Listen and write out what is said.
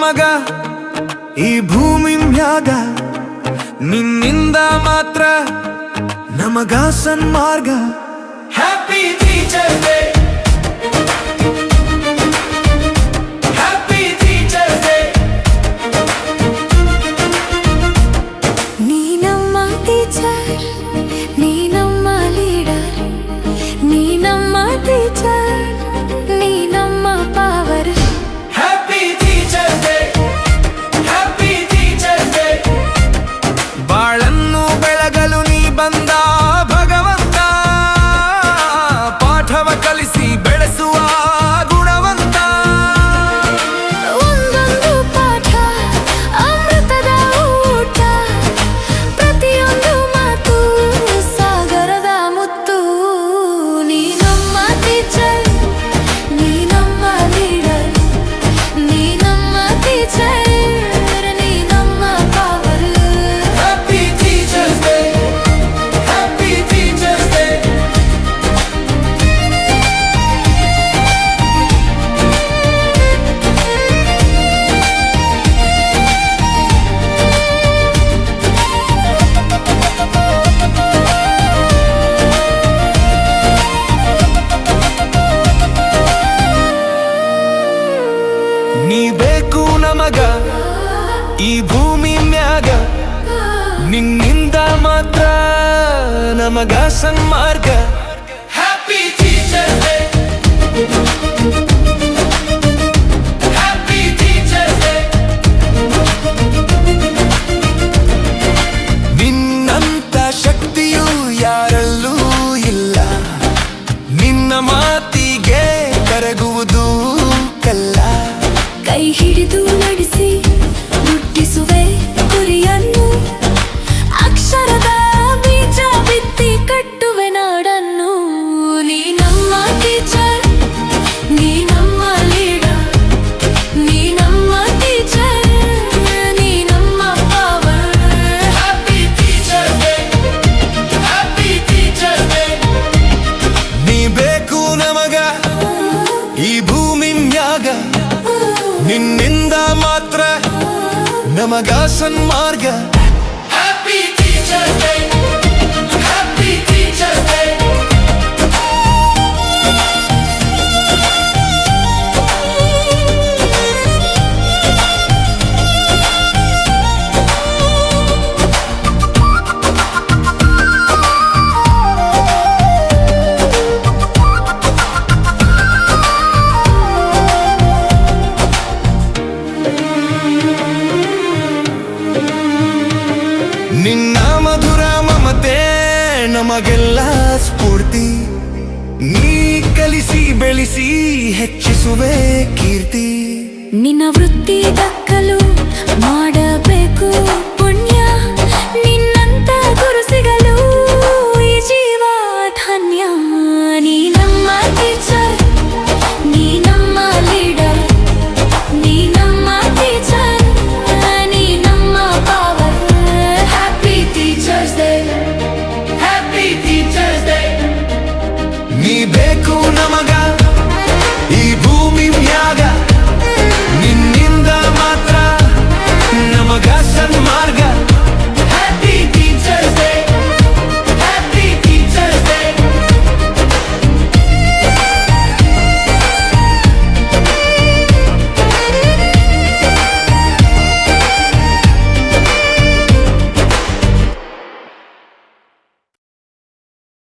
ನಮಗ ಈ ಭೂಮಿ ಮ್ಯಾಗ ನಿನ್ನಿಂದ ಮಾತ್ರ ನಮಗ ಸನ್ಮಾರ್ಗ. Happy teacher day, happy teacher day. ನೀ ನಮ್ಮ ಟೀಚರ್, ನೀ ನಮ್ಮ ಲೀಡರ್, ನೀ ನಮ್ಮ ಟೀಚರ್, ನೀ ನಮ್ಮ power. Happy teacher day, happy teacher day. ಬಾಳನ್ನು ಬೆಳಗಲು ನೀ ಬಂದ ಭಗವಂತ, ಪಾಠವ ಕಲಿಸಿ ಬೆಳೆಸುವ ಗುಣವಂತ. ಒಂದೊಂದು ಪಾಠ ಅಮೃತದ ಊಟ, ಪ್ರತಿಯೊಂದು ಮಾತು ಸಾಗರದ ಮುತ್ತು. ನೀ ನಮ್ಮ ಟೀಚರ್, ನೀ ನಮ್ಮ ಲೀಡರ್, ನೀ ನಮ್ಮ ಟೀಚರ್, ನೀ ನಮ್ಮ power. Happy teachers day, happy teachers day. ನೀ ಬೇಕು ನಮಗ ಈ ಭೂಮಿ ಮ್ಯಾಗ, ನಿನ್ನಿಂದ ಮಾತ್ರ ನಮಗ ಸನ್ಮಾರ್ಗ. Happy teacher day, happy teacher day. ನಿನ್ನಂತ ಶಕ್ತಿಯು ಯಾರಲ್ಲೂ ಇಲ್ಲ, ನಿನ್ನ ಮಾತಿಗೆ ಕರಗುವುದು ಕಲ್ಲ. ಕೈ ಹಿಡಿದು ನಡೆಸಿ ಮುಟ್ಟಿಸುವೆ ಗುರಿಯನ್ನು, ಅಕ್ಷರದ ಬೀಜ ಬಿತ್ತಿ ಕಟ್ಟುವೆ ನಾಡನ್ನು. ನೀ ನಮ್ಮ ಟೀಚರ್, ನೀ ನಮ್ಮ ಲೀಡರ್, ನೀ ನಮ್ಮ ಟೀಚರ್, ನೀ ನಮ್ಮ power. Happy teacher day, happy teacher day. ನೀ ಬೇಕು ನಮಗ ಈ ಭೂಮಿ ಮ್ಯಾಗ, ನಿನ್ನಿಂದ ಮಾತ್ರ ನಮಗ ಸನ್ಮಾರ್ಗ. Happy teacher day, happy teacher day. ನಿನ್ನ ಮಧುರ ಮಮತೆ ನಮಗೆಲ್ಲ ಸ್ಫೂರ್ತಿ, ನೀ ಕಲಿಸಿ ಬೆಳೆಸಿ ಹೆಚ್ಚಿಸುವೆ ಕೀರ್ತಿ. ನಿನ್ನ ವೃತ್ತಿ ದಕ್ಕಲು ಮಾಡಬೇಕು